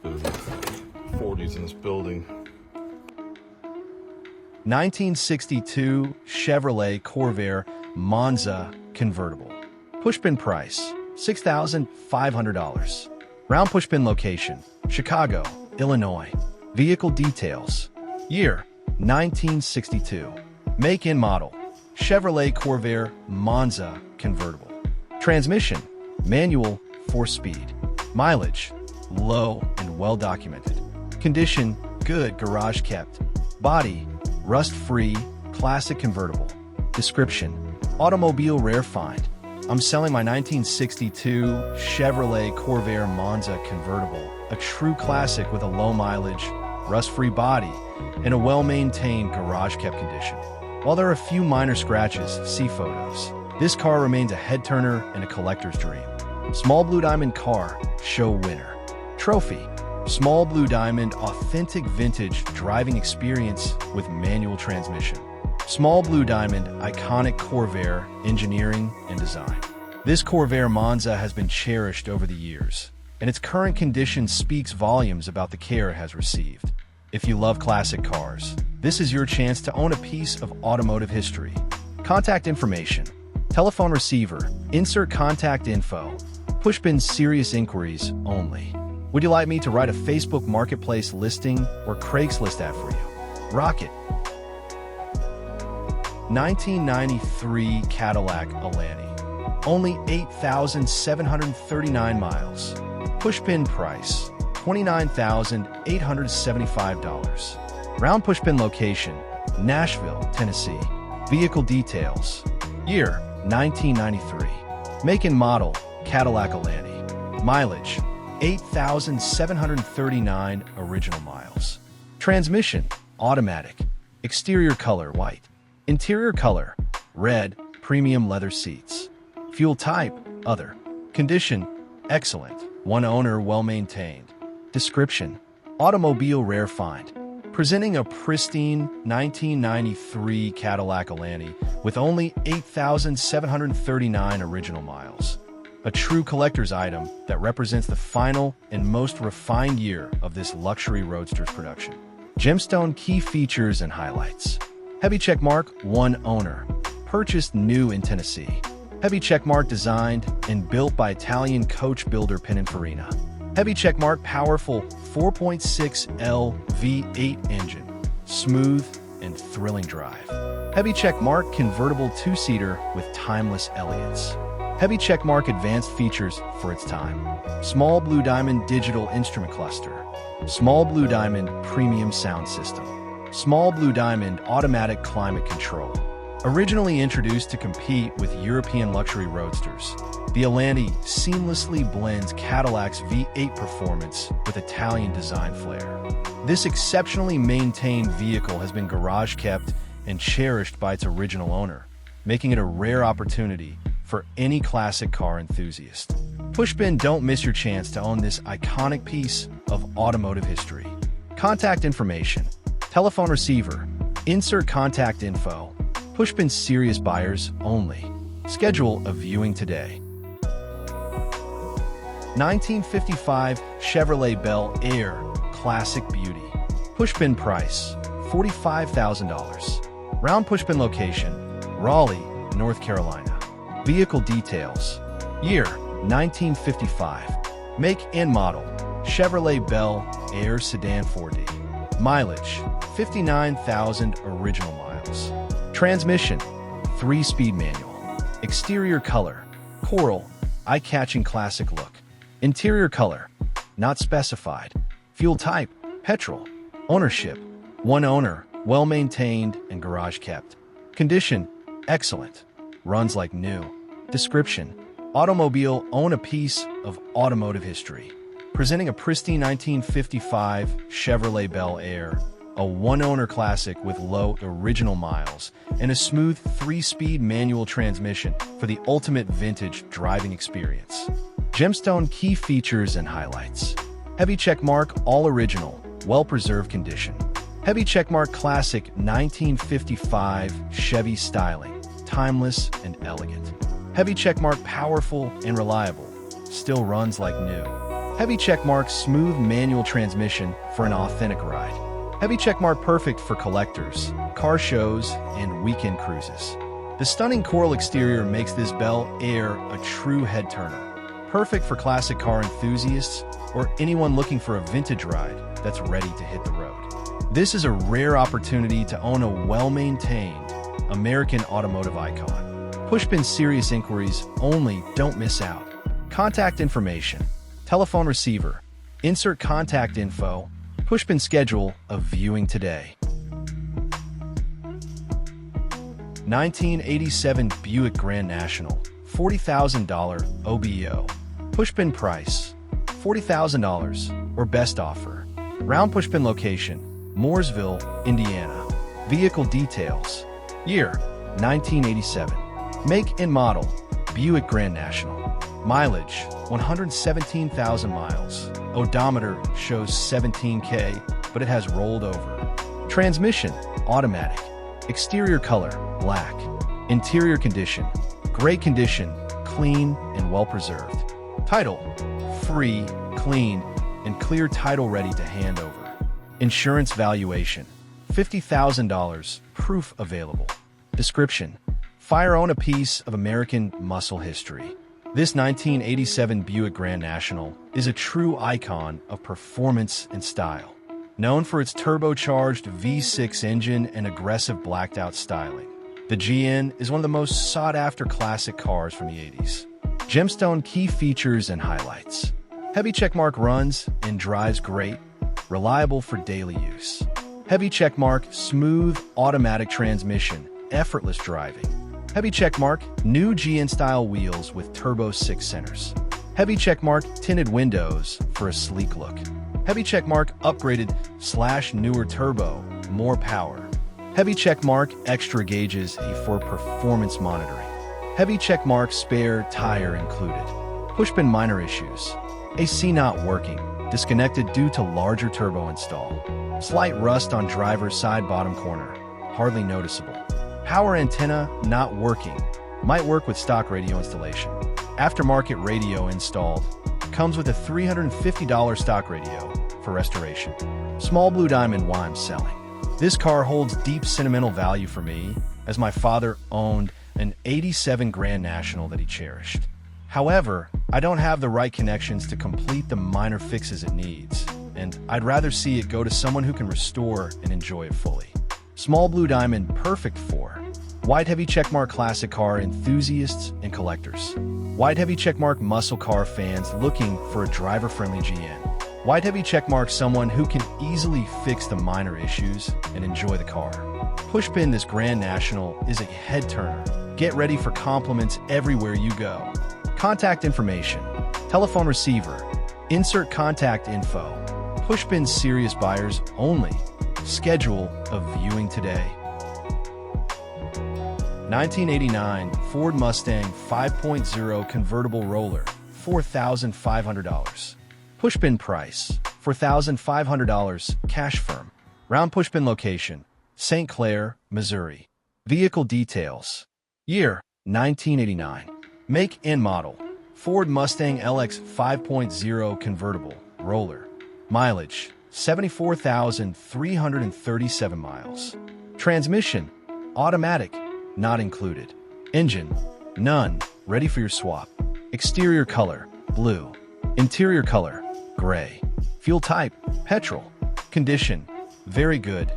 bit of the 40s in this building. 1962 Chevrolet Corvair Monza Convertible. Pushpin price, $6,500. Round pushpin location, Chicago, Illinois. Vehicle details. Year, 1962. Make and model, Chevrolet Corvair Monza Convertible. Transmission, manual, 4-speed. Mileage, low and well documented. Condition, good, garage kept. Body, rust-free, classic convertible. Description, automobile rare find. I'm selling my 1962 Chevrolet Corvair Monza Convertible, a true classic with a low mileage, rust-free body, and a well-maintained garage-kept condition. While there are a few minor scratches, see photos. This car remains a head-turner and a collector's dream. Small blue diamond car, show winner. Trophy, small blue diamond, authentic vintage driving experience with manual transmission. Small blue diamond, iconic Corvair engineering and design. This Corvair Monza has been cherished over the years, and its current condition speaks volumes about the care it has received. If you love classic cars, this is your chance to own a piece of automotive history. Contact information, telephone receiver, insert contact info, pushpin serious inquiries only. Would you like me to write a Facebook Marketplace listing or Craigslist ad for you? Rocket. 1993 Cadillac Allante. Only 8,739 miles. Pushpin price, $29,875. Round pushpin location, Nashville, Tennessee. Vehicle details. Year, 1993. Make and model, Cadillac Allante. Mileage, 8,739 original miles. Transmission, automatic. Exterior color, white. Interior color, red, premium leather seats. Fuel type, other. Condition, excellent. One owner, well-maintained. Description, automobile rare find. Presenting a pristine 1993 Cadillac Allante with only 8,739 original miles. A true collector's item that represents the final and most refined year of this luxury roadster's production. Gemstone key features and highlights. Heavy checkmark, one owner. Purchased new in Tennessee. Heavy checkmark designed and built by Italian coach builder Pininfarina. Heavy checkmark powerful 4.6L V8 engine. Smooth and thrilling drive. Heavy checkmark convertible two-seater with timeless elegance. Heavy checkmark advanced features for its time. Small blue diamond digital instrument cluster. Small blue diamond premium sound system. Small blue diamond automatic climate control. Originally introduced to compete with European luxury roadsters, the Allante seamlessly blends Cadillac's V8 performance with Italian design flair. This exceptionally maintained vehicle has been garage kept and cherished by its original owner, making it a rare opportunity for any classic car enthusiast. Pushpin, don't miss your chance to own this iconic piece of automotive history. Contact information, telephone receiver, insert contact info. Pushpin serious buyers only. Schedule a viewing today. 1955 Chevrolet Bel Air Classic Beauty. Pushpin price, $45,000. Round pushpin location, Raleigh, North Carolina. Vehicle details. Year, 1955. Make and model, Chevrolet Bel Air Sedan 4D. Mileage, 59,000 original miles. Transmission, 3-speed manual. Exterior color, coral, eye-catching classic look. Interior color, not specified. Fuel type, petrol. Ownership, one owner, well-maintained and garage kept. Condition, excellent. Runs like new. Description, automobile own a piece of automotive history. Presenting a pristine 1955 Chevrolet Bel Air, a one-owner classic with low original miles, and a smooth 3-speed manual transmission for the ultimate vintage driving experience. Gemstone key features and highlights. Heavy checkmark, all original, well-preserved condition. Heavy checkmark classic 1955 Chevy styling, timeless and elegant. Heavy checkmark powerful and reliable, still runs like new. Heavy checkmark smooth manual transmission for an authentic ride. Heavy checkmark perfect for collectors, car shows, and weekend cruises. The stunning coral exterior makes this Bel Air a true head-turner. Perfect for classic car enthusiasts or anyone looking for a vintage ride that's ready to hit the road. This is a rare opportunity to own a well-maintained American automotive icon. Pushpin serious inquiries only, don't miss out. Contact information, telephone receiver, insert contact info, Pushpin schedule a viewing today. 1987 Buick Grand National, $40,000 OBO. Pushpin price, $40,000 or best offer. Round pushpin location, Mooresville, Indiana. Vehicle details. Year, 1987. Make and model, Buick Grand National. Mileage, 117,000 miles. Odometer shows 17K, but it has rolled over. Transmission, automatic. Exterior color, black. Interior condition, great condition, clean and well preserved. Title, free, clean, and clear title ready to hand over. Insurance valuation, $50,000, proof available. Description, fire own a piece of American muscle history. This 1987 Buick Grand National is a true icon of performance and style. Known for its turbocharged V6 engine and aggressive blacked-out styling, the GN is one of the most sought-after classic cars from the 80s. Gemstone key features and highlights. Heavy checkmark runs and drives great, reliable for daily use. Heavy checkmark smooth automatic transmission, effortless driving. Heavy checkmark new GN-style wheels with turbo 6 centers. Heavy checkmark tinted windows for a sleek look. Heavy checkmark upgraded/newer turbo, more power. Heavy checkmark extra gauges for performance monitoring. Heavy checkmark spare tire included. Pushpin minor issues. AC not working, disconnected due to larger turbo install. Slight rust on driver's side bottom corner, hardly noticeable. Power antenna not working, might work with stock radio installation. Aftermarket radio installed. Comes with a $350 stock radio for restoration. Small blue diamond why I'm selling. This car holds deep sentimental value for me, as my father owned an '87 Grand National that he cherished. However, I don't have the right connections to complete the minor fixes it needs, and I'd rather see it go to someone who can restore and enjoy it fully. Small blue diamond perfect for white heavy checkmark classic car enthusiasts and collectors. White heavy checkmark muscle car fans looking for a driver-friendly GN. White heavy checkmark someone who can easily fix the minor issues and enjoy the car. Pushpin this Grand National is a head-turner. Get ready for compliments everywhere you go. Contact information, telephone receiver, insert contact info. Pushpin serious buyers only. Schedule a viewing today. 1989 Ford Mustang 5.0 Convertible Roller, $4,500. Pushpin price, $4,500, cash firm. Round pushpin location, St. Clair, Missouri. Vehicle details. Year, 1989. Make and model, Ford Mustang LX 5.0 Convertible Roller. Mileage, 74,337 miles. Transmission, automatic, not included. Engine, none, ready for your swap. Exterior color, blue. Interior color, gray. Fuel type, petrol. Condition, very good.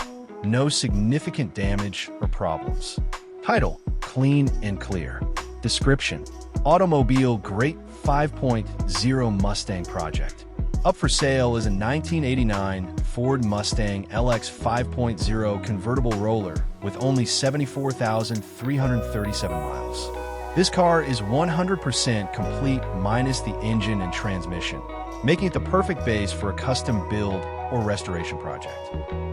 No significant damage or problems. Title, clean and clear. Description, automobile great 5.0 Mustang project. Up for sale is a 1989 Ford Mustang LX 5.0 Convertible Roller with only 74,337 miles. This car is 100% complete minus the engine and transmission, making it the perfect base for a custom build or restoration project.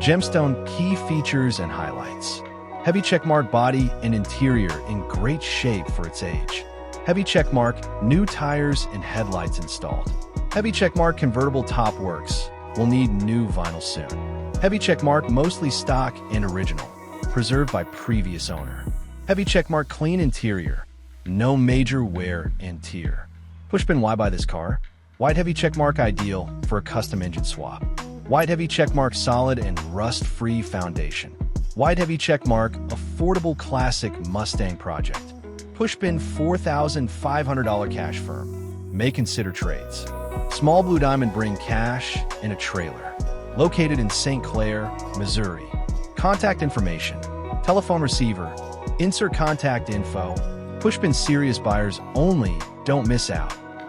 Gemstone key features and highlights. Heavy checkmark body and interior in great shape for its age. Heavy checkmark new tires and headlights installed. Heavy checkmark convertible top works. Will need new vinyl soon. Heavy checkmark mostly stock and original, preserved by previous owner. Heavy checkmark clean interior. No major wear and tear. Pushpin why buy this car? Why White heavy checkmark ideal for a custom engine swap. White heavy checkmark solid and rust-free foundation. White heavy checkmark affordable classic Mustang project. Pushpin $4,500 cash firm. May consider trades. Small blue diamond bring cash in a trailer. Located in St. Clair, Missouri. Contact information. Telephone receiver. Insert contact info. Pushpin serious buyers only. Don't miss out.